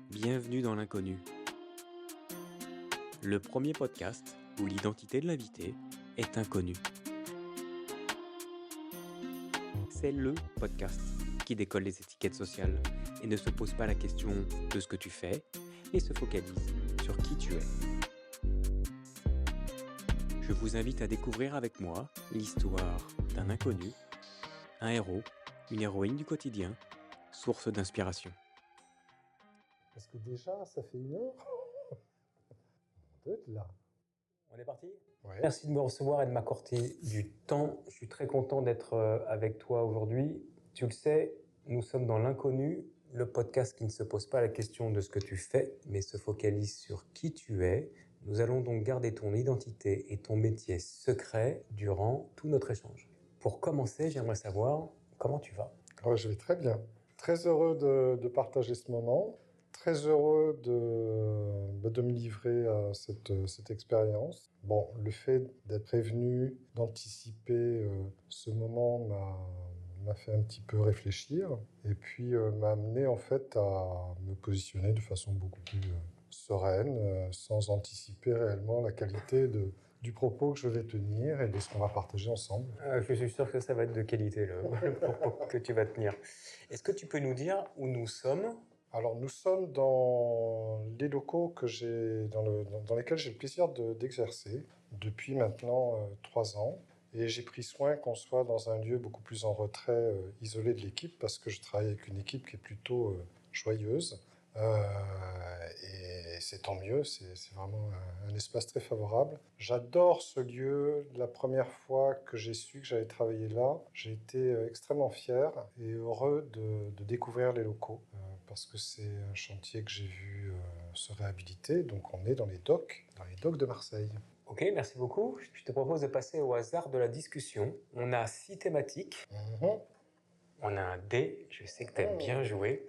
Bienvenue dans l'inconnu. Le premier podcast où l'identité de l'invité est inconnue. C'est le podcast qui décolle les étiquettes sociales et ne se pose pas la question de ce que tu fais et se focalise sur qui tu es. Je vous invite à découvrir avec moi l'histoire d'un inconnu, un héros, une héroïne du quotidien, source d'inspiration. Parce que déjà, ça fait 1 heure. On doit être là. On est parti ? Ouais. Merci de me recevoir et de m'accorder du temps. Je suis très content d'être avec toi aujourd'hui. Tu le sais, nous sommes dans l'inconnu, le podcast qui ne se pose pas la question de ce que tu fais, mais se focalise sur qui tu es. Nous allons donc garder ton identité et ton métier secret durant tout notre échange. Pour commencer, j'aimerais savoir comment tu vas. Ouais, je vais très bien. Très heureux de partager ce moment. Très heureux de me livrer à cette expérience. Bon, le fait d'être prévenu, d'anticiper ce moment m'a fait un petit peu réfléchir et puis m'a amené en fait à me positionner de façon beaucoup plus sereine, sans anticiper réellement la qualité du propos que je vais tenir et de ce qu'on va partager ensemble. Je suis sûr que ça va être de qualité, le propos que tu vas tenir. Est-ce que tu peux nous dire où nous sommes ? Alors, nous sommes dans les locaux dans lesquels j'ai le plaisir d'exercer depuis maintenant 3 ans. Et j'ai pris soin qu'on soit dans un lieu beaucoup plus en retrait, isolé de l'équipe, parce que je travaille avec une équipe qui est plutôt joyeuse. Et c'est tant mieux, c'est vraiment un espace très favorable. J'adore ce lieu. La première fois que j'ai su que j'allais travailler là, j'ai été extrêmement fier et heureux de découvrir les locaux, parce que c'est un chantier que j'ai vu se réhabiliter. Donc on est dans les docks de Marseille. Ok, merci beaucoup. Je te propose de passer au hasard de la discussion. On a 6 thématiques. On a un dé, je sais que tu aimes bien jouer.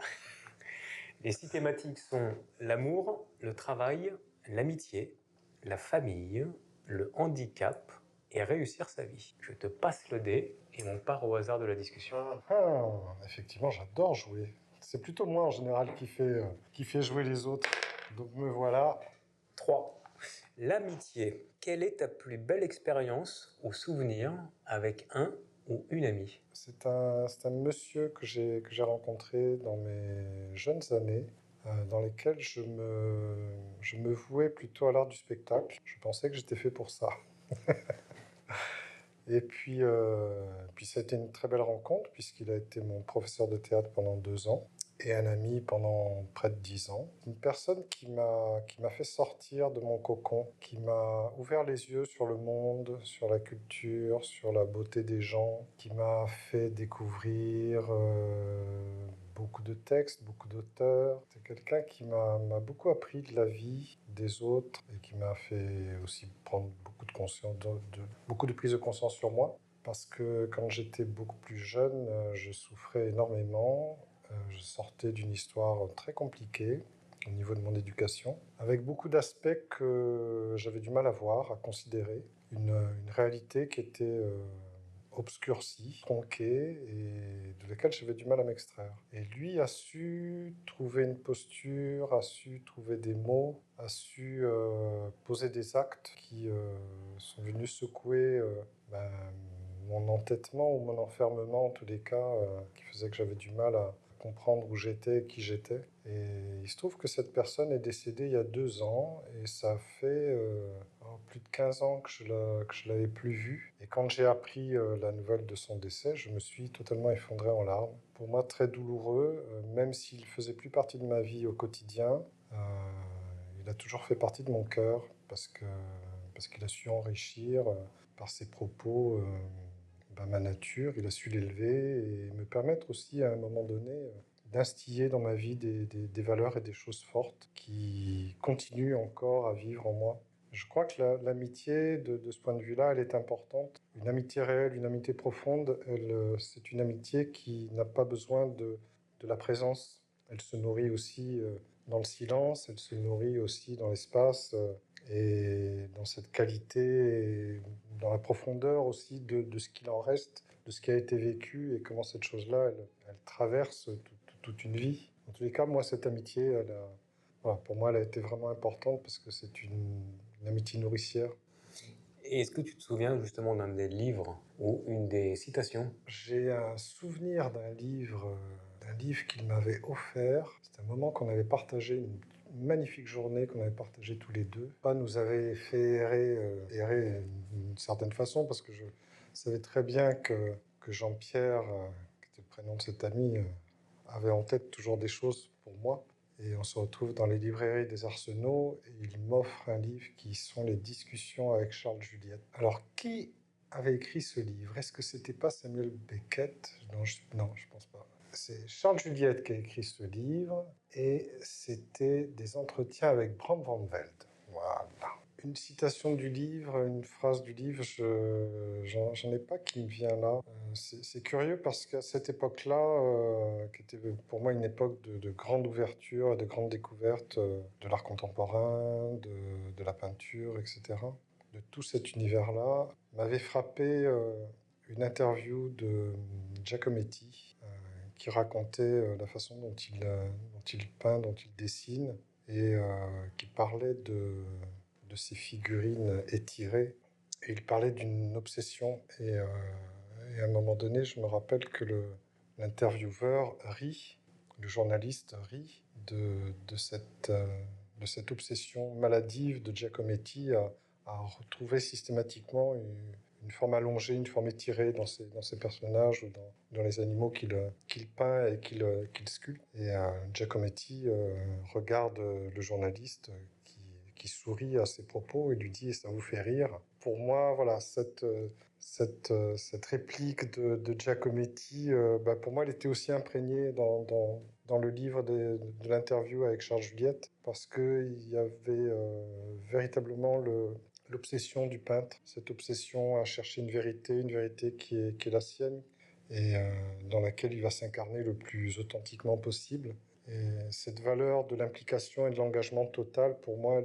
Les 6 thématiques sont l'amour, le travail, l'amitié, la famille, le handicap et réussir sa vie. Je te passe le dé et on part au hasard de la discussion. Effectivement, j'adore jouer. C'est plutôt moi en général qui fait jouer les autres. Donc me voilà. 3. L'amitié. Quelle est ta plus belle expérience ou souvenir avec un ou une amie ? C'est un monsieur que j'ai rencontré dans mes jeunes années, dans lesquelles je me vouais plutôt à l'art du spectacle. Je pensais que j'étais fait pour ça. Et puis ça a été une très belle rencontre, puisqu'il a été mon professeur de théâtre pendant 2 ans et un ami pendant près de 10 ans. Une personne qui m'a fait sortir de mon cocon, qui m'a ouvert les yeux sur le monde, sur la culture, sur la beauté des gens, qui m'a fait découvrir beaucoup de textes, beaucoup d'auteurs. C'est quelqu'un qui m'a beaucoup appris de la vie des autres et qui m'a fait aussi prendre beaucoup de conscience, beaucoup de prise de conscience sur moi. Parce que quand j'étais beaucoup plus jeune, je souffrais énormément. Je sortais d'une histoire très compliquée au niveau de mon éducation, avec beaucoup d'aspects que j'avais du mal à voir, à considérer. Une réalité qui était obscurcie, tronquée, et de laquelle j'avais du mal à m'extraire. Et lui a su trouver une posture, a su trouver des mots, a su poser des actes qui sont venus secouer mon entêtement ou mon enfermement, en tous les cas, qui faisait que j'avais du mal à comprendre où j'étais, qui j'étais. Et il se trouve que cette personne est décédée il y a 2 ans, et ça fait plus de 15 ans que je l'avais plus vue. Et quand j'ai appris la nouvelle de son décès, je me suis totalement effondré en larmes. Pour moi, très douloureux, même s'il faisait plus partie de ma vie au quotidien. Il a toujours fait partie de mon cœur, parce qu'il a su enrichir par ses propos ma nature. Il a su l'élever et me permettre aussi à un moment donné d'instiller dans ma vie des valeurs et des choses fortes qui continuent encore à vivre en moi. Je crois que l'amitié, de ce point de vue-là, elle est importante. Une amitié réelle, une amitié profonde, c'est une amitié qui n'a pas besoin de la présence. Elle se nourrit aussi dans le silence, elle se nourrit aussi dans l'espace, et dans cette qualité, et dans la profondeur aussi de ce qu'il en reste, de ce qui a été vécu, et comment cette chose-là, elle traverse toute une vie. En tous les cas, moi, cette amitié, voilà, pour moi, elle a été vraiment importante parce que c'est une amitié nourricière. Et est-ce que tu te souviens justement d'un des livres ou une des citations? J'ai un souvenir d'un livre qu'il m'avait offert. C'était un moment qu'on avait partagé, une magnifique journée qu'on avait partagée tous les deux. Papa nous avait fait errer d'une certaine façon parce que je savais très bien que Jean-Pierre, qui était le prénom de cet ami, avait en tête toujours des choses pour moi. Et on se retrouve dans les librairies des Arsenaux et il m'offre un livre qui sont les discussions avec Charles Juliette. Alors, qui avait écrit ce livre? Est-ce que c'était pas Samuel Beckett? Non, je pense pas. C'est Charles Juliette qui a écrit ce livre et c'était des entretiens avec Bram van Velde. Voilà. Une citation du livre, une phrase du livre, j'en ai pas qui me vient là. C'est curieux parce qu'à cette époque-là, qui était pour moi une époque de grande ouverture et de grande découverte de l'art contemporain, de la peinture, etc., de tout cet univers-là, m'avait frappé une interview de Giacometti qui racontait la façon dont il peint, dont il dessine, et qui parlait de ces figurines étirées. Et il parlait d'une obsession. Et à un moment donné, je me rappelle que l'intervieweur rit, le journaliste rit de cette obsession maladive de Giacometti à retrouver systématiquement une forme allongée, une forme étirée dans ses personnages ou dans les animaux qu'il peint et qu'il sculpte. Et Giacometti regarde le journaliste qui sourit à ses propos et lui dit « ça vous fait rire ». Pour moi, voilà, cette réplique de Giacometti, pour moi, elle était aussi imprégnée dans le livre de l'interview avec Charles Juliette, parce qu'il y avait véritablement l'obsession du peintre, cette obsession à chercher une vérité qui est la sienne, et dans laquelle il va s'incarner le plus authentiquement possible. Et cette valeur de l'implication et de l'engagement total, pour moi,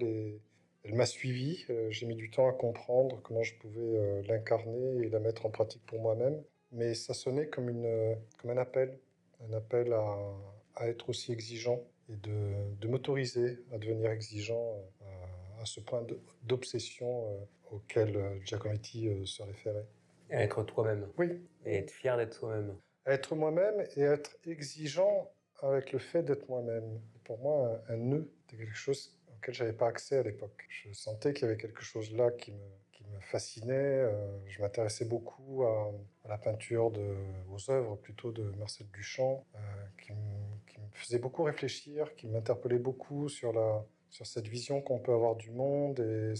elle m'a suivi. J'ai mis du temps à comprendre comment je pouvais l'incarner et la mettre en pratique pour moi-même. Mais ça sonnait comme un appel à être aussi exigeant et de m'autoriser à devenir exigeant à ce point d'obsession auquel Giacometti se référait. Et à être toi-même. Oui. Et être fier d'être soi-même. Être moi-même et être exigeant avec le fait d'être moi-même. Pour moi, un nœud, c'était quelque chose auquel je n'avais pas accès à l'époque. Je sentais qu'il y avait quelque chose là qui me fascinait. Je m'intéressais beaucoup à la peinture, aux œuvres plutôt de Marcel Duchamp, qui me faisait beaucoup réfléchir, qui m'interpellait beaucoup sur cette vision qu'on peut avoir du monde et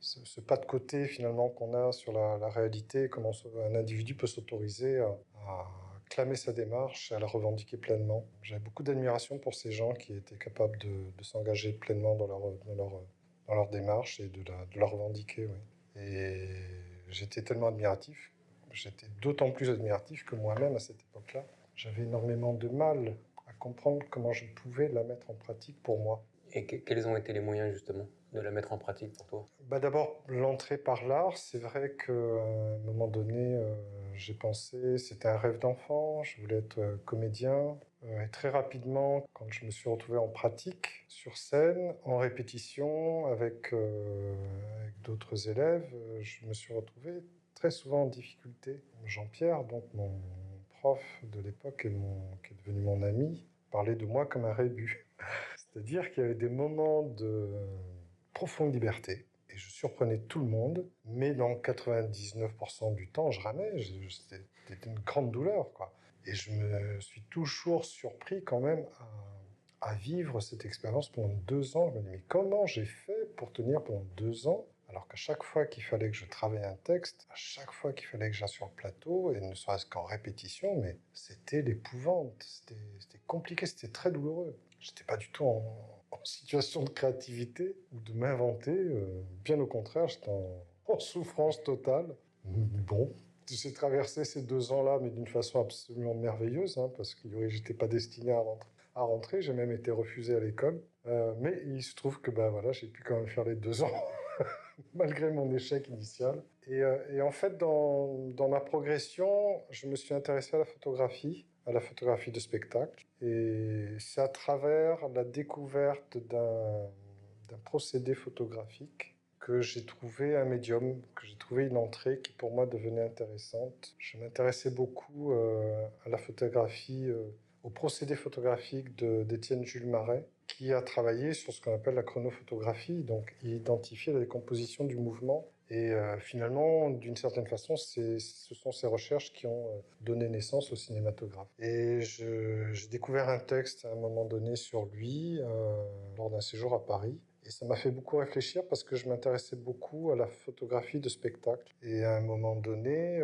ce pas de côté finalement qu'on a sur la réalité, comment un individu peut s'autoriser à clamer sa démarche et à la revendiquer pleinement. J'avais beaucoup d'admiration pour ces gens qui étaient capables de s'engager pleinement dans leur démarche et de la revendiquer. Oui. Et j'étais tellement admiratif, j'étais d'autant plus admiratif que moi-même à cette époque-là, j'avais énormément de mal à comprendre comment je pouvais la mettre en pratique pour moi. Et quels ont été les moyens justement de la mettre en pratique pour toi? D'abord, l'entrée par l'art. C'est vrai qu'à un moment donné, j'ai pensé, c'était un rêve d'enfant, je voulais être comédien. Et très rapidement, quand je me suis retrouvé en pratique, sur scène, en répétition, avec d'autres élèves, je me suis retrouvé très souvent en difficulté. Jean-Pierre, donc mon prof de l'époque qui est devenu mon ami, parlait de moi comme un rébus. C'est-à-dire qu'il y avait des moments de profonde liberté et je surprenais tout le monde, mais dans 99% du temps, je ramais. C'était une grande douleur, quoi. Et je me suis toujours surpris quand même à vivre cette expérience pendant 2 ans. Je me dis, mais comment j'ai fait pour tenir pendant 2 ans, alors qu'à chaque fois qu'il fallait que je travaille un texte, à chaque fois qu'il fallait que j'aille sur le plateau, et ne serait-ce qu'en répétition, mais c'était l'épouvante, c'était compliqué, c'était très douloureux. J'étais pas du tout en situation de créativité ou de m'inventer. Bien au contraire, j'étais en souffrance totale. Bon, j'ai traversé ces 2 ans-là, mais d'une façon absolument merveilleuse, hein, parce que j'étais pas destiné à rentrer. J'ai même été refusé à l'école. Mais il se trouve que voilà, j'ai pu quand même faire les 2 ans, malgré mon échec initial. Et en fait, dans ma progression, je me suis intéressé à la photographie. à la photographie de spectacle. Et c'est à travers la découverte d'un procédé photographique que j'ai trouvé un médium, que j'ai trouvé une entrée qui pour moi devenait intéressante. Je m'intéressais beaucoup à la photographie, au procédé photographique d'Étienne Jules Marais, qui a travaillé sur ce qu'on appelle la chronophotographie, donc identifier la décomposition du mouvement. Et finalement, d'une certaine façon, ce sont ces recherches qui ont donné naissance au cinématographe. Et j'ai découvert un texte à un moment donné sur lui lors d'un séjour à Paris. Et ça m'a fait beaucoup réfléchir parce que je m'intéressais beaucoup à la photographie de spectacle. Et à un moment donné,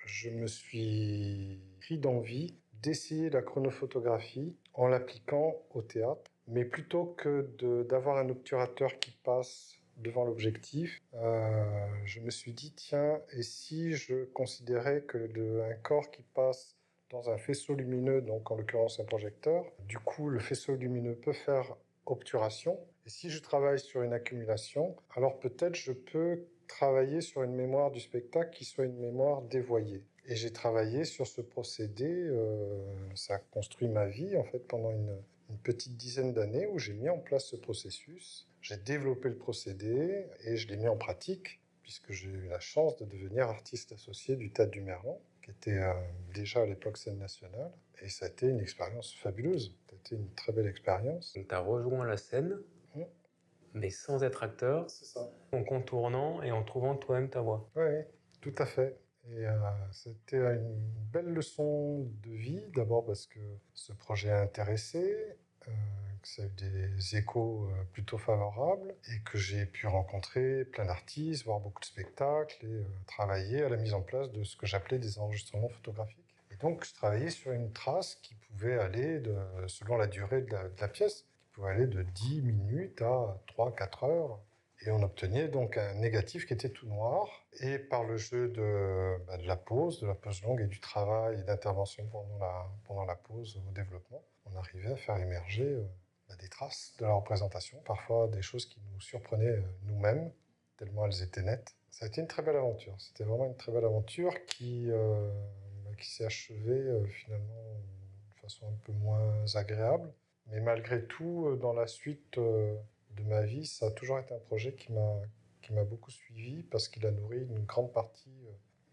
je me suis pris d'envie d'essayer la chronophotographie en l'appliquant au théâtre. Mais plutôt que d'avoir un obturateur qui passe devant l'objectif, je me suis dit, tiens, et si je considérais que un corps qui passe dans un faisceau lumineux, donc en l'occurrence un projecteur, du coup le faisceau lumineux peut faire obturation. Et si je travaille sur une accumulation, alors peut-être je peux travailler sur une mémoire du spectacle qui soit une mémoire dévoyée. Et j'ai travaillé sur ce procédé, ça a construit ma vie en fait pendant une petite dizaine d'années où j'ai mis en place ce processus. J'ai développé le procédé et je l'ai mis en pratique puisque j'ai eu la chance de devenir artiste associé du Théâtre du Merlan, qui était déjà à l'époque scène nationale. Et ça a été une expérience fabuleuse. Ça a été une très belle expérience. Tu as rejoint la scène, mais sans être acteur, C'est ça. en contournant et en trouvant toi-même ta voix. Oui, tout à fait. Et c'était une belle leçon de vie, d'abord parce que ce projet a intéressé, que ça a eu des échos plutôt favorables, et que j'ai pu rencontrer plein d'artistes, voir beaucoup de spectacles, et travailler à la mise en place de ce que j'appelais des enregistrements photographiques. Et donc, je travaillais sur une trace qui pouvait aller, selon la durée de la pièce, qui pouvait aller de 10 minutes à 3-4 heures. Et on obtenait donc un négatif qui était tout noir. Et par le jeu de la pause longue et du travail et d'intervention pendant la pause au développement, on arrivait à faire émerger des traces de la représentation, parfois des choses qui nous surprenaient nous-mêmes, tellement elles étaient nettes. Ça a été une très belle aventure. C'était vraiment une très belle aventure qui s'est achevée finalement de façon un peu moins agréable. Mais malgré tout, dans la suite de ma vie, ça a toujours été un projet qui m'a beaucoup suivi parce qu'il a nourri une grande partie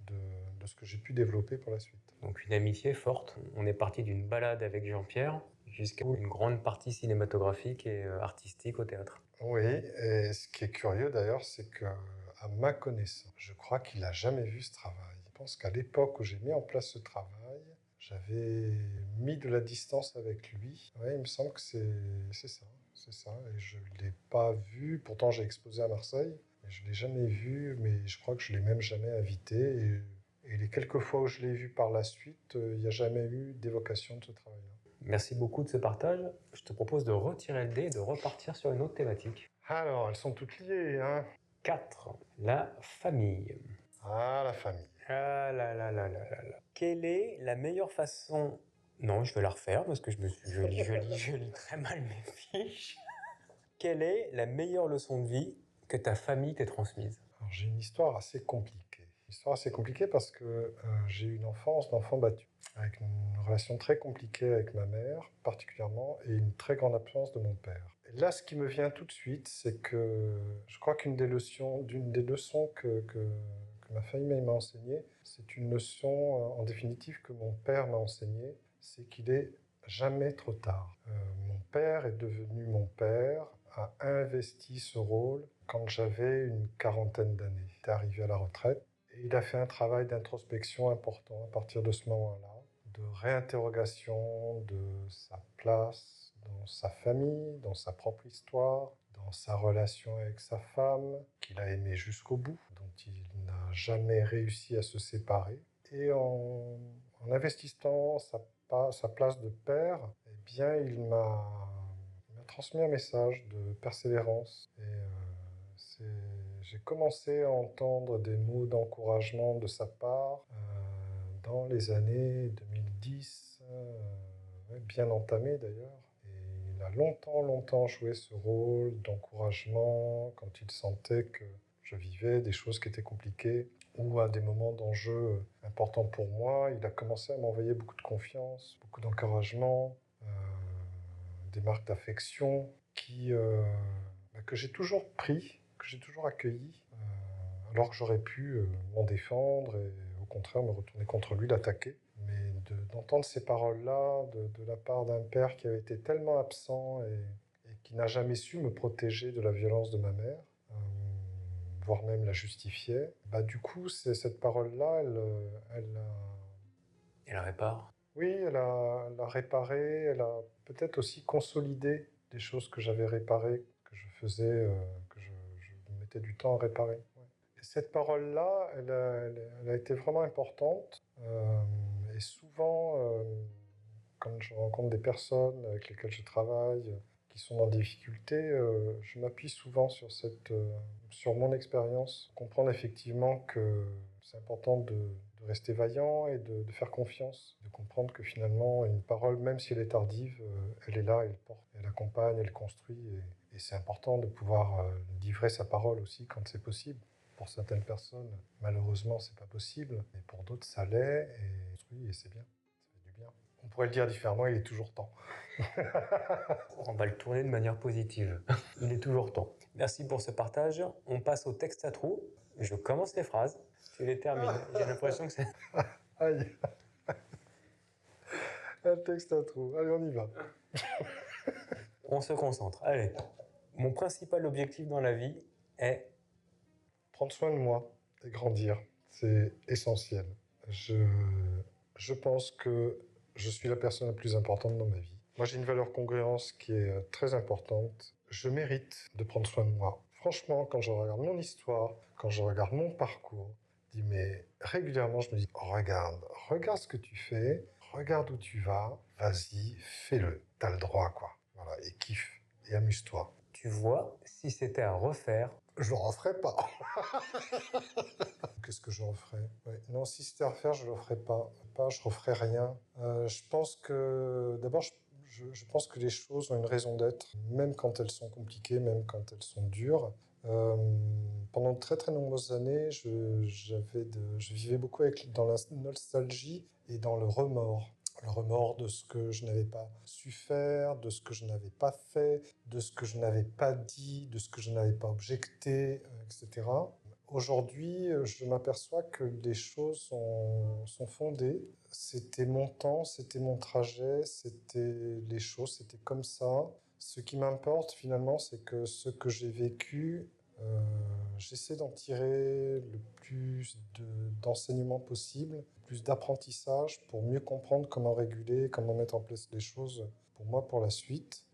de ce que j'ai pu développer pour la suite. Donc une amitié forte. On est parti d'une balade avec Jean-Pierre jusqu'à une grande partie cinématographique et artistique au théâtre. Oui, et ce qui est curieux d'ailleurs, c'est que, à ma connaissance, je crois qu'il n'a jamais vu ce travail. Je pense qu'à l'époque où j'ai mis en place ce travail, j'avais mis de la distance avec lui. Oui, il me semble que c'est ça. C'est ça, et je ne l'ai pas vu. Pourtant, j'ai exposé à Marseille, mais je ne l'ai jamais vu, mais je crois que je ne l'ai même jamais invité. Et les quelques fois où je l'ai vu par la suite, il n'y a jamais eu d'évocation de ce travail-là. Merci beaucoup de ce partage. Je te propose de retirer le dé et de repartir sur une autre thématique. Alors, elles sont toutes liées, hein. 4. La famille. Ah, la famille. Ah là là là là là là. Quelle est la meilleure façon... Non, je vais la refaire parce que je lis très mal mes fiches. Quelle est la meilleure leçon de vie que ta famille t'ait transmise? Alors, j'ai une histoire assez compliquée. Une histoire assez compliquée parce que j'ai eu une enfance d'enfant battu, avec une relation très compliquée avec ma mère, particulièrement, et une très grande absence de mon père. Et là, ce qui me vient tout de suite, c'est que je crois d'une des leçons que ma famille m'a enseignées, c'est une leçon, en définitive, que mon père m'a enseignée, c'est qu'il est jamais trop tard. Mon père est devenu mon père, a investi ce rôle quand j'avais une quarantaine d'années. Il est arrivé à la retraite et il a fait un travail d'introspection important à partir de ce moment-là, de réinterrogation de sa place dans sa famille, dans sa propre histoire, dans sa relation avec sa femme, qu'il a aimée jusqu'au bout, dont il n'a jamais réussi à se séparer. Et en investissant sa place de père, eh bien, il m'a transmis un message de persévérance. Et j'ai commencé à entendre des mots d'encouragement de sa part dans les années 2010, bien entamé d'ailleurs. Et il a longtemps joué ce rôle d'encouragement quand il sentait que je vivais des choses qui étaient compliquées. ou à des moments d'enjeu importants pour moi, il a commencé à m'envoyer beaucoup de confiance, beaucoup d'encouragement, des marques d'affection que j'ai toujours pris, que j'ai toujours accueilli, alors que j'aurais pu m'en défendre et au contraire me retourner contre lui, l'attaquer. Mais d'entendre ces paroles-là de la part d'un père qui avait été tellement absent et qui n'a jamais su me protéger de la violence de ma mère, voire même la justifiait, du coup, cette parole-là, Elle répare. oui, elle a réparé, elle a peut-être aussi consolidé des choses que j'avais réparées, que je faisais, je mettais du temps à réparer. Ouais. Et cette parole-là, elle a été vraiment importante. Et souvent, quand je rencontre des personnes avec lesquelles je travaille, qui sont en difficulté, je m'appuie souvent sur mon expérience, comprendre effectivement que c'est important de rester vaillant et de faire confiance, de comprendre que finalement, une parole, même si elle est tardive, elle est là, elle porte, elle accompagne, elle construit, et c'est important de pouvoir livrer sa parole aussi quand c'est possible. Pour certaines personnes, malheureusement, c'est pas possible, mais pour d'autres, ça l'est, et c'est bien, ça fait du bien. On pourrait le dire différemment, il est toujours temps. On va le tourner de manière positive. Il est toujours temps. Merci pour ce partage. On passe au texte à trous. Je commence les phrases, tu les termines. J'ai l'impression que c'est... Aïe. Un texte à trous. Allez, on y va. On se concentre. Allez. Mon principal objectif dans la vie est... Prendre soin de moi et grandir, c'est essentiel. Je pense que je suis la personne la plus importante dans ma vie. Moi, j'ai une valeur congruence qui est très importante. Je mérite de prendre soin de moi. Franchement, quand je regarde mon histoire, quand je regarde mon parcours, je dis, mais régulièrement, je me dis, regarde ce que tu fais, regarde où tu vas, vas-y, fais-le. T'as le droit, quoi. Voilà, et kiffe, et amuse-toi. Tu vois, si c'était à refaire... Je le referais pas. Qu'est-ce que je referais? Ouais. Non, si c'était à refaire, je le referais pas. Je referais rien. Je pense que, d'abord, je pense que les choses ont une raison d'être, même quand elles sont compliquées, même quand elles sont dures. Pendant de très très nombreuses années, je vivais beaucoup dans la nostalgie et dans le remords. Le remords de ce que je n'avais pas su faire, de ce que je n'avais pas fait, de ce que je n'avais pas dit, de ce que je n'avais pas objecté, etc. Aujourd'hui, je m'aperçois que les choses sont fondées. C'était mon temps, c'était mon trajet, c'était les choses, c'était comme ça. Ce qui m'importe finalement, c'est que ce que j'ai vécu, j'essaie d'en tirer le plus d'enseignements possible, le plus d'apprentissage pour mieux comprendre comment réguler, comment mettre en place les choses pour moi pour la suite.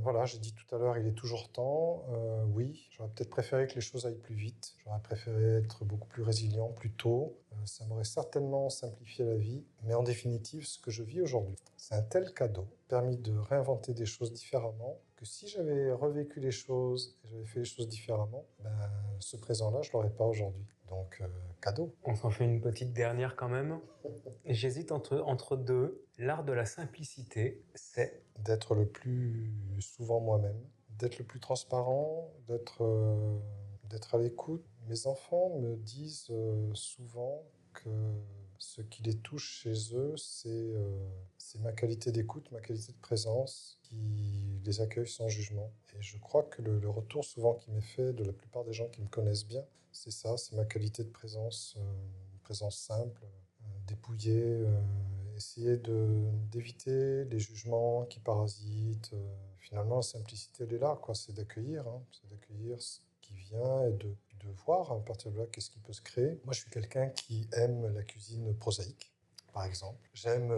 Voilà, j'ai dit tout à l'heure, il est toujours temps. Oui, j'aurais peut-être préféré que les choses aillent plus vite. J'aurais préféré être beaucoup plus résilient plus tôt. Ça m'aurait certainement simplifié la vie. Mais en définitive, ce que je vis aujourd'hui, c'est un tel cadeau, permis de réinventer des choses différemment, que si j'avais revécu les choses et j'avais fait les choses différemment, ce présent-là, je ne l'aurais pas aujourd'hui. Donc, cadeau. On s'en fait une petite dernière quand même. J'hésite entre deux. L'art de la simplicité, c'est... D'être le plus souvent moi-même, d'être le plus transparent, d'être à l'écoute. Mes enfants me disent souvent que ce qui les touche chez eux, c'est ma qualité d'écoute, ma qualité de présence, qui les accueille sans jugement. Et je crois que le retour souvent qui m'est fait de la plupart des gens qui me connaissent bien, c'est ça, c'est ma qualité de présence, une présence simple, dépouillée, essayer d'éviter les jugements qui parasitent. Finalement, la simplicité, elle est là, quoi. C'est d'accueillir, hein. C'est d'accueillir ce qui vient et de voir à partir de là qu'est-ce qui peut se créer. Moi, je suis quelqu'un qui aime la cuisine prosaïque, par exemple. J'aime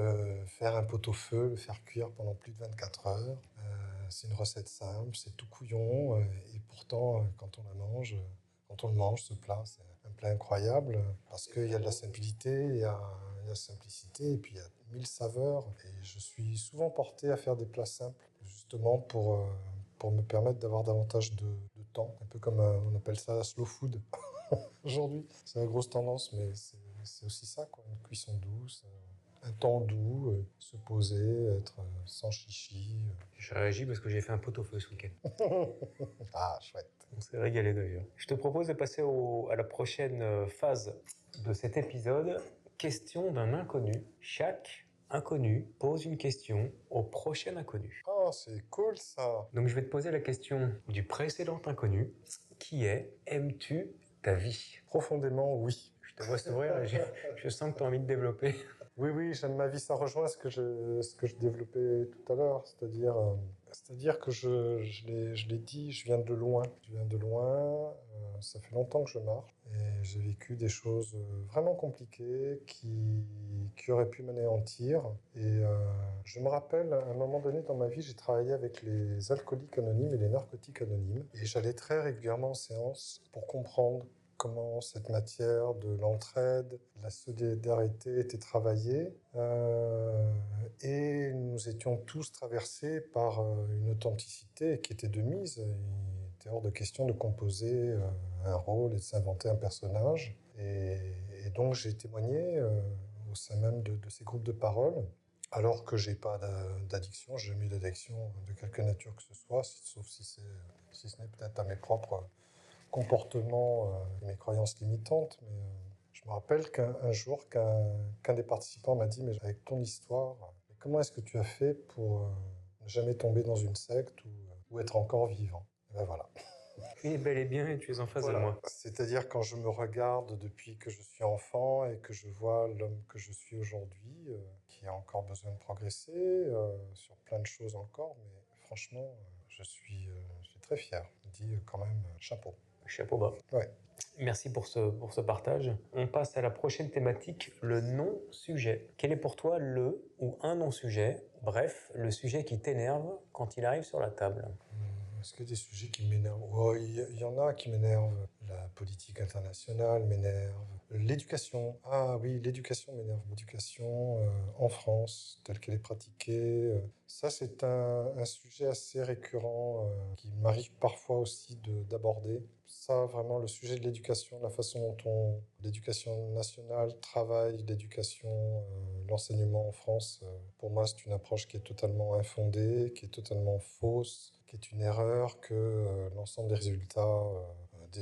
faire un pot-au-feu, le faire cuire pendant plus de 24 heures. C'est une recette simple, c'est tout couillon, et pourtant, quand on le mange, ce plat, c'est un plat incroyable, parce qu'il y a de la simplicité, il y a la simplicité, et puis il y a 1000 saveurs. Et je suis souvent porté à faire des plats simples, justement pour me permettre d'avoir davantage de temps. Un peu comme on appelle ça la slow food aujourd'hui. C'est la grosse tendance, mais c'est aussi ça, quoi. Une cuisson douce, un temps doux, se poser, être sans chichi. Je réagis parce que j'ai fait un pot-au-feu ce week-end. Ah, chouette. On s'est régalé d'ailleurs. Je te propose de passer à la prochaine phase de cet épisode. Question d'un inconnu. Chaque inconnu pose une question au prochain inconnu. Oh, c'est cool ça. Donc je vais te poser la question du précédent inconnu, qui est: aimes-tu ta vie? Profondément, oui. Je te vois sourire et je sens que tu as envie de développer. Oui, j'aime ma vie. Ça rejoint ce que je développais tout à l'heure, c'est-à-dire que je l'ai dit, je viens de loin. Je viens de loin. Ça fait longtemps que je marche et j'ai vécu des choses vraiment compliquées qui auraient pu m'anéantir. Et je me rappelle, à un moment donné dans ma vie, j'ai travaillé avec les alcooliques anonymes et les narcotiques anonymes. Et j'allais très régulièrement en séance pour comprendre comment cette matière de l'entraide, de la solidarité était travaillée. Et nous étions tous traversés par une authenticité qui était de mise. Il était hors de question de composer un rôle et de s'inventer un personnage. Et donc j'ai témoigné au sein même de ces groupes de parole, alors que j'ai pas d'addiction, j'ai jamais eu d'addiction de quelque nature que ce soit, sauf si ce n'est peut-être à mes propres comportements, mes croyances limitantes. Mais je me rappelle qu'un jour, qu'un des participants m'a dit: mais avec ton histoire, comment est-ce que tu as fait pour ne jamais tomber dans une secte ou être encore vivant? Et ben voilà. Tu es bel et bien et tu es en face de moi. C'est-à-dire quand je me regarde depuis que je suis enfant et que je vois l'homme que je suis aujourd'hui, qui a encore besoin de progresser sur plein de choses encore, mais franchement, je suis très fier. Je dis quand même chapeau. Chapeau bas. Ouais. Merci pour ce partage. On passe à la prochaine thématique, le non-sujet. Quel est pour toi le ou un non-sujet, bref, le sujet qui t'énerve quand il arrive sur la table? Est-ce qu'il y a des sujets qui m'énervent? Oh, il y en a qui m'énervent. La politique internationale m'énerve. L'éducation. Ah oui, l'éducation m'énerve. L'éducation en France, telle qu'elle est pratiquée. Ça, c'est un sujet assez récurrent qui m'arrive parfois aussi d'aborder. Ça, vraiment, le sujet de l'éducation, la façon dont l'éducation nationale travaille, l'enseignement en France, pour moi, c'est une approche qui est totalement infondée, qui est totalement fausse, qui est une erreur que l'ensemble des résultats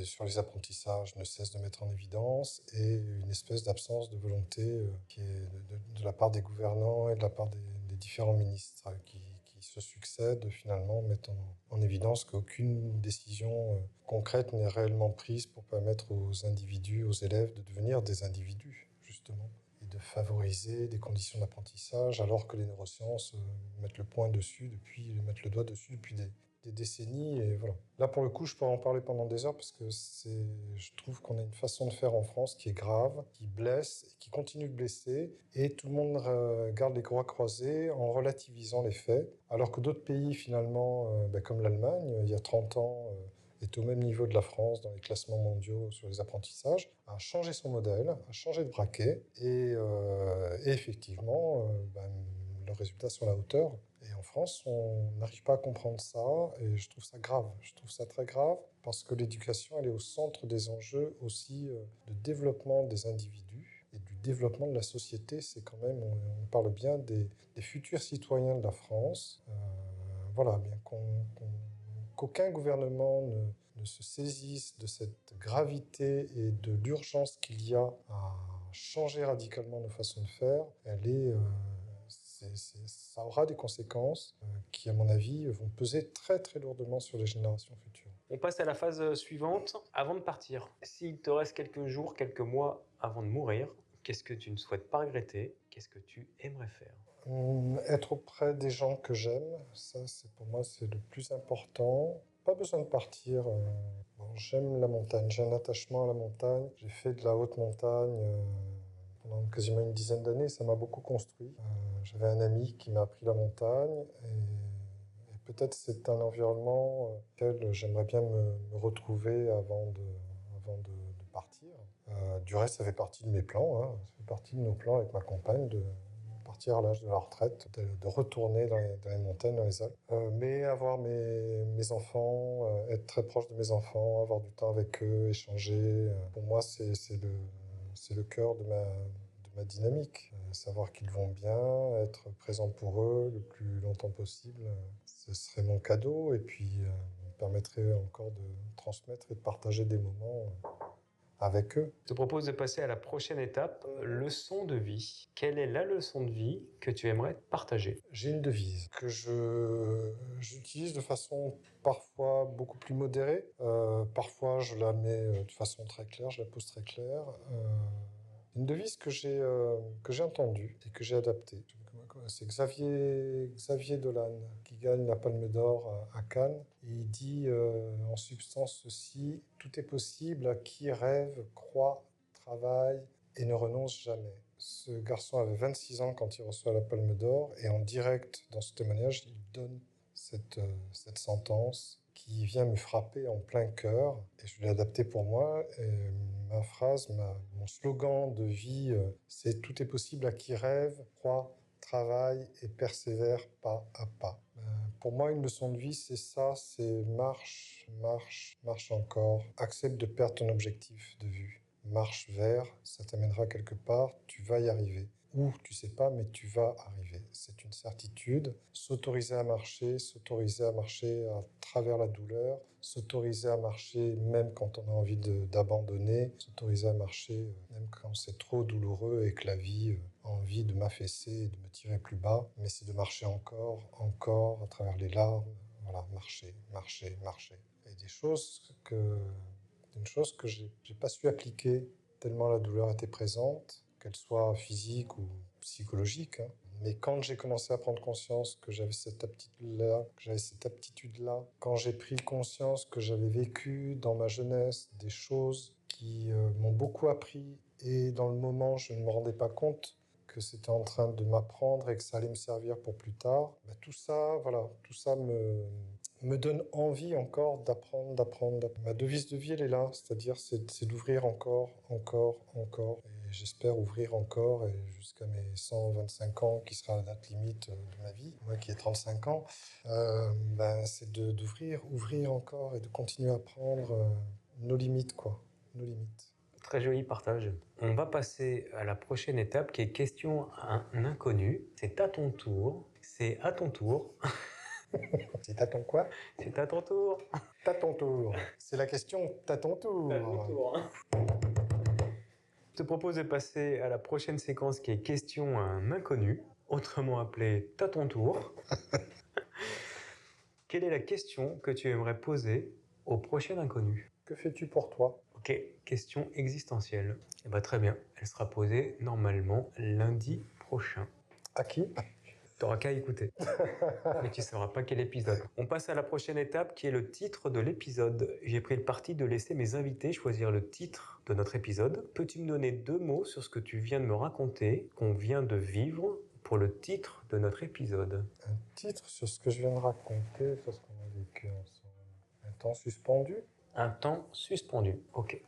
sur les apprentissages ne cesse de mettre en évidence, et une espèce d'absence de volonté qui est de la part des gouvernants et de la part des différents ministres qui se succèdent, finalement mettent en évidence qu'aucune décision concrète n'est réellement prise pour permettre aux individus, aux élèves de devenir des individus, justement, et de favoriser des conditions d'apprentissage, alors que les neurosciences mettent le doigt dessus depuis des décennies. Et voilà. Là, pour le coup, je pourrais en parler pendant des heures parce que je trouve qu'on a une façon de faire en France qui est grave, qui blesse et qui continue de blesser. Et tout le monde garde les bras croisés en relativisant les faits. Alors que d'autres pays, finalement, comme l'Allemagne, il y a 30 ans, est au même niveau de la France dans les classements mondiaux sur les apprentissages, a changé son modèle, a changé de braquet. Et effectivement, le résultat sur la hauteur. Et en France, on n'arrive pas à comprendre ça, et je trouve ça grave. Je trouve ça très grave, parce que l'éducation, elle est au centre des enjeux aussi de développement des individus et du développement de la société. C'est quand même, on parle bien des futurs citoyens de la France. Voilà, bien qu'aucun gouvernement ne se saisisse de cette gravité et de l'urgence qu'il y a à changer radicalement nos façons de faire, ça aura des conséquences qui, à mon avis, vont peser très très lourdement sur les générations futures. On passe à la phase suivante. Avant de partir, s'il te reste quelques jours, quelques mois avant de mourir, qu'est-ce que tu ne souhaites pas regretter? Qu'est-ce que tu aimerais faire? Être auprès des gens que j'aime, ça, pour moi, c'est le plus important. Pas besoin de partir. Bon, j'aime la montagne, j'ai un attachement à la montagne. J'ai fait de la haute montagne pendant quasiment une dizaine d'années, ça m'a beaucoup construit. J'avais un ami qui m'a appris la montagne, et peut-être c'est un environnement auquel j'aimerais bien me retrouver avant de partir. Du reste, ça fait partie de mes plans, hein. Ça fait partie de nos plans avec ma compagne de partir à l'âge de la retraite, de retourner dans les montagnes, dans les Alpes. Mais avoir mes enfants, être très proche de mes enfants, avoir du temps avec eux, échanger, pour moi, c'est le cœur de ma dynamique. Savoir qu'ils vont bien, être présent pour eux le plus longtemps possible, ce serait mon cadeau et puis me permettrait encore de transmettre et de partager des moments avec eux. Je te propose de passer à la prochaine étape, leçon de vie. Quelle est la leçon de vie que tu aimerais partager? J'ai une devise que j'utilise de façon parfois beaucoup plus modérée. Parfois, je la mets de façon très claire, je la pose très claire. Une devise que j'ai entendue et que j'ai adaptée. C'est Xavier Dolan qui gagne la Palme d'Or à Cannes. Et il dit en substance ceci: tout est possible à qui rêve, croit, travaille et ne renonce jamais. Ce garçon avait 26 ans quand il reçoit la Palme d'Or et en direct dans ce témoignage, il donne cette sentence qui vient me frapper en plein cœur et je l'ai adaptée pour moi. Et ma phrase, mon slogan de vie, c'est: tout est possible à qui rêve, croit, travaille et persévère pas à pas. Pour moi, une leçon de vie, c'est ça, c'est marche, marche, marche encore, accepte de perdre ton objectif de vue. Marche vers, ça t'amènera quelque part, tu vas y arriver. Où, tu sais pas, mais tu vas arriver. C'est une certitude. S'autoriser à marcher à travers la douleur, s'autoriser à marcher même quand on a envie d'abandonner, s'autoriser à marcher même quand c'est trop douloureux et que la vie a envie de m'affaisser et de me tirer plus bas. Mais c'est de marcher encore, encore, à travers les larmes. Voilà, marcher, marcher, marcher. Et une chose que j'ai pas su appliquer tellement la douleur était présente, qu'elle soit physique ou psychologique. Hein. Mais quand j'ai commencé à prendre conscience que j'avais cette aptitude-là, quand j'ai pris conscience que j'avais vécu dans ma jeunesse des choses qui m'ont beaucoup appris et dans le moment je ne me rendais pas compte que c'était en train de m'apprendre et que ça allait me servir pour plus tard, tout ça, voilà, tout ça me donne envie encore d'apprendre. Ma devise de vie, elle est là, c'est-à-dire c'est d'ouvrir encore, encore, encore. Et j'espère ouvrir encore et jusqu'à mes 125 ans, qui sera la date limite de ma vie, moi qui ai 35 ans, c'est d'ouvrir, ouvrir encore et de continuer à prendre nos limites, quoi, nos limites. Très joli partage. On va passer à la prochaine étape qui est question à un inconnu. C'est à ton tour. C'est à ton tour. C'est à ton quoi? C'est à ton tour. T'as ton tour. C'est la question, t'as ton tour. T'as ton tour. Je te propose de passer à la prochaine séquence qui est question à un inconnu, autrement appelé t'as ton tour. Quelle est la question que tu aimerais poser au prochain inconnu? Que fais-tu pour toi? Ok, question existentielle. Eh ben, très bien, elle sera posée normalement lundi prochain. À qui? T'auras qu'à écouter. Mais tu ne sauras pas quel épisode. On passe à la prochaine étape qui est le titre de l'épisode. J'ai pris le parti de laisser mes invités choisir le titre de notre épisode. Peux-tu me donner 2 mots sur ce que tu viens de me raconter, qu'on vient de vivre, pour le titre de notre épisode? Un titre sur ce que je viens de raconter, sur ce qu'on a vécu ensemble. Un temps suspendu? Un temps suspendu. Ok.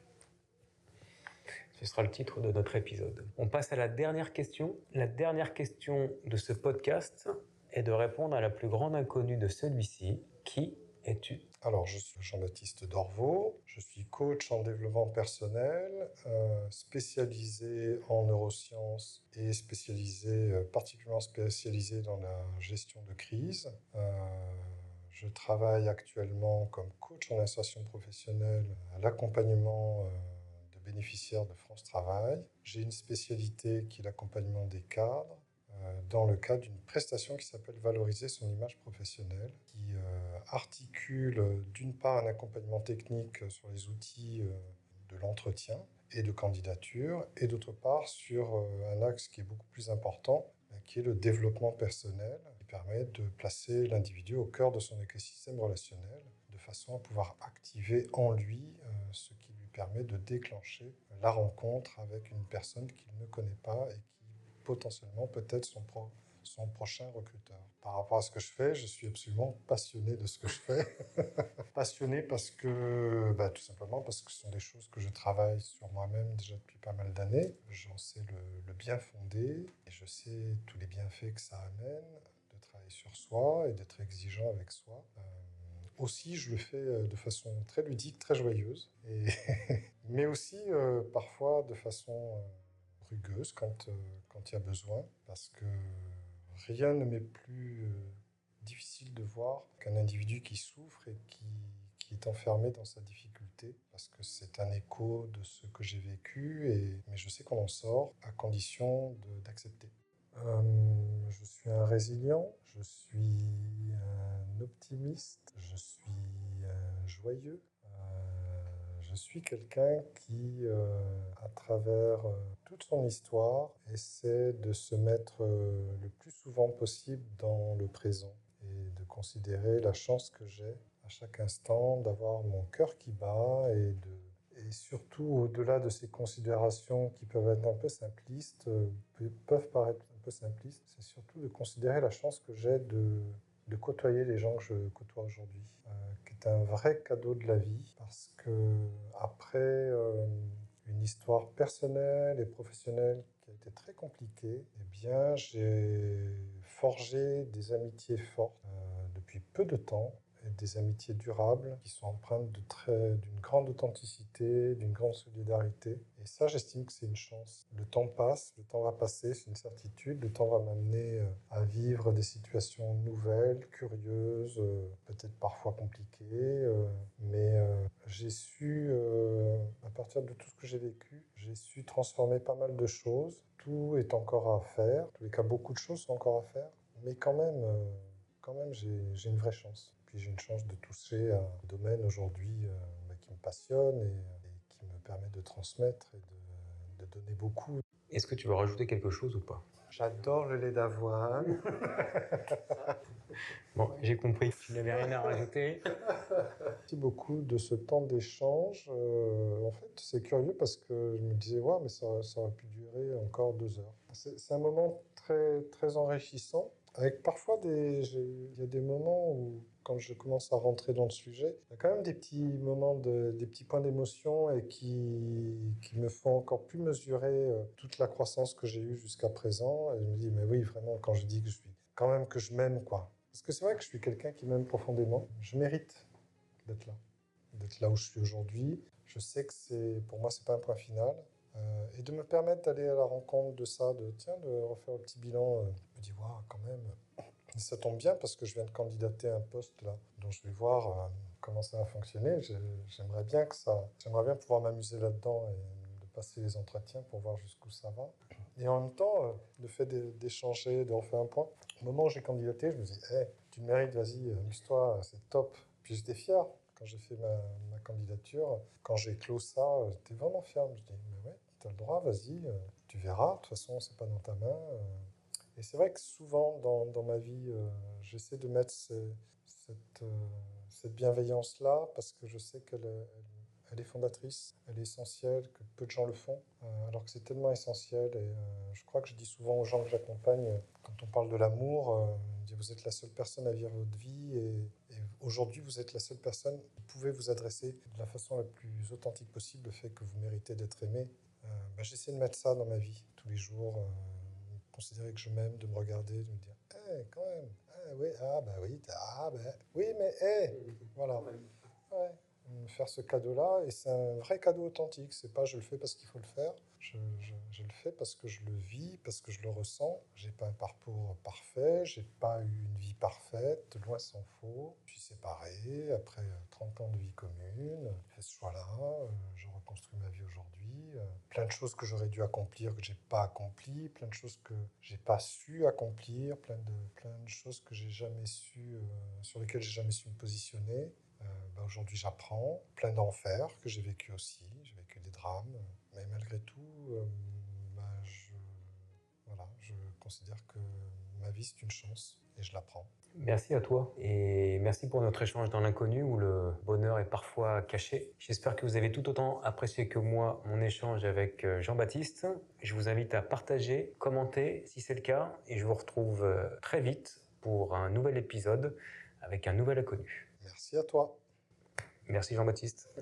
Ce sera le titre de notre épisode. On passe à la dernière question. La dernière question de ce podcast est de répondre à la plus grande inconnue de celui-ci. Qui es-tu? Alors, je suis Jean-Baptiste Dorvaux, je suis coach en développement personnel, spécialisé en neurosciences et particulièrement spécialisé dans la gestion de crise. Je travaille actuellement comme coach en insertion professionnelle à l'accompagnement de bénéficiaires de France Travail. J'ai une spécialité qui est l'accompagnement des cadres dans le cadre d'une prestation qui s'appelle Valoriser son image professionnelle, qui articule d'une part un accompagnement technique sur les outils de l'entretien et de candidature, et d'autre part sur un axe qui est beaucoup plus important, qui est le développement personnel, qui permet de placer l'individu au cœur de son écosystème relationnel, de façon à pouvoir activer en lui ce qui lui permet de déclencher la rencontre avec une personne qu'il ne connaît pas et qui potentiellement peut-être son prochain recruteur. Par rapport à ce que je fais, je suis absolument passionné de ce que je fais. Passionné parce que, tout simplement parce que ce sont des choses que je travaille sur moi-même déjà depuis pas mal d'années. J'en sais le bien fondé et je sais tous les bienfaits que ça amène de travailler sur soi et d'être exigeant avec soi. Aussi, je le fais de façon très ludique, très joyeuse, mais aussi parfois de façon rugueuse quand il y a besoin, parce que rien ne m'est plus difficile de voir qu'un individu qui souffre et qui est enfermé dans sa difficulté, parce que c'est un écho de ce que j'ai vécu, mais je sais qu'on en sort à condition d'accepter. Je suis un résilient, je suis un optimiste, je suis un joyeux. Je suis quelqu'un qui, à travers toute son histoire, essaie de se mettre le plus souvent possible dans le présent et de considérer la chance que j'ai à chaque instant d'avoir mon cœur qui bat et surtout, au-delà de ces considérations qui peuvent être un peu simplistes, peuvent paraître un peu simplistes, c'est surtout de considérer la chance que j'ai de côtoyer les gens que je côtoie aujourd'hui, qui est un vrai cadeau de la vie, parce que après une histoire personnelle et professionnelle qui a été très compliquée, eh bien, j'ai forgé des amitiés fortes depuis peu de temps, et des amitiés durables qui sont empreintes d'une grande authenticité, d'une grande solidarité. Et ça, j'estime que c'est une chance. Le temps passe, le temps va passer, c'est une certitude. Le temps va m'amener à vivre des situations nouvelles, curieuses, peut-être parfois compliquées. Mais j'ai su, à partir de tout ce que j'ai vécu, j'ai su transformer pas mal de choses. Tout est encore à faire. En tous les cas, beaucoup de choses sont encore à faire. Mais quand même, j'ai une vraie chance. Puis j'ai une chance de toucher à un domaine aujourd'hui qui me passionne et qui me permet de transmettre et de donner beaucoup. Est-ce que tu veux rajouter quelque chose ou pas? J'adore le lait d'avoine. Bon, j'ai compris que tu n'avais rien à rajouter. Merci beaucoup de ce temps d'échange. En fait, c'est curieux parce que je me disais, ouais, mais ça aurait pu durer encore 2 heures. C'est un moment très, très enrichissant. Avec parfois il y a des moments où, quand je commence à rentrer dans le sujet, il y a quand même des petits moments, des petits points d'émotion et qui me font encore plus mesurer toute la croissance que j'ai eue jusqu'à présent. Et je me dis, mais oui, vraiment, quand je dis que quand même que je m'aime, quoi. Parce que c'est vrai que je suis quelqu'un qui m'aime profondément. Je mérite d'être là où je suis aujourd'hui. Je sais que pour moi, c'est pas un point final. Et de me permettre d'aller à la rencontre de ça, de refaire un petit bilan, je me dis, waouh, quand même, ça tombe bien parce que je viens de candidater à un poste là, dont je vais voir comment ça va fonctionner. J'aimerais bien pouvoir m'amuser là-dedans et de passer les entretiens pour voir jusqu'où ça va. Et en même temps, le fait d'échanger, de refaire un point, au moment où j'ai candidaté, je me dis, hey, tu le mérites, vas-y, amuse-toi, c'est top. Puis j'étais fier quand j'ai fait ma candidature. Quand j'ai clos ça, j'étais vraiment fier. Je me dis, mais ouais, tu as le droit, vas-y, tu verras. De toute façon, c'est pas dans ta main. Et c'est vrai que souvent dans ma vie, j'essaie de mettre cette bienveillance-là parce que je sais elle est fondatrice, elle est essentielle, que peu de gens le font, alors que c'est tellement essentiel. Et je crois que je dis souvent aux gens que j'accompagne, quand on parle de l'amour, je dis, vous êtes la seule personne à vivre votre vie et aujourd'hui vous êtes la seule personne qui pouvez vous adresser de la façon la plus authentique possible, le fait que vous méritez d'être aimé. J'essaie de mettre ça dans ma vie tous les jours, considérer que je m'aime, de me regarder, de me dire, hey, quand même, ah oui, oui, mais voilà. Ouais. Me faire ce cadeau-là, et c'est un vrai cadeau authentique. C'est pas je le fais parce qu'il faut le faire, je le fais parce que je le vis, parce que je le ressens. J'ai pas un parcours parfait, j'ai pas eu une vie parfaite, loin s'en faut. Je suis séparé après 30 ans de vie commune. Je fais ce choix-là, je reconstruis ma vie aujourd'hui. Plein de choses que j'aurais dû accomplir que j'ai pas accompli, plein de choses que j'ai pas su accomplir, plein de choses que j'ai jamais su, sur lesquelles j'ai jamais su me positionner. Aujourd'hui, j'apprends plein d'enfers que j'ai vécu aussi. J'ai vécu des drames, mais malgré tout, je considère que ma vie, c'est une chance et je la prends. Merci à toi et merci pour notre échange dans l'inconnu où le bonheur est parfois caché. J'espère que vous avez tout autant apprécié que moi mon échange avec Jean-Baptiste. Je vous invite à partager, commenter si c'est le cas et je vous retrouve très vite pour un nouvel épisode avec un nouvel inconnu. Merci à toi. Merci Jean-Baptiste.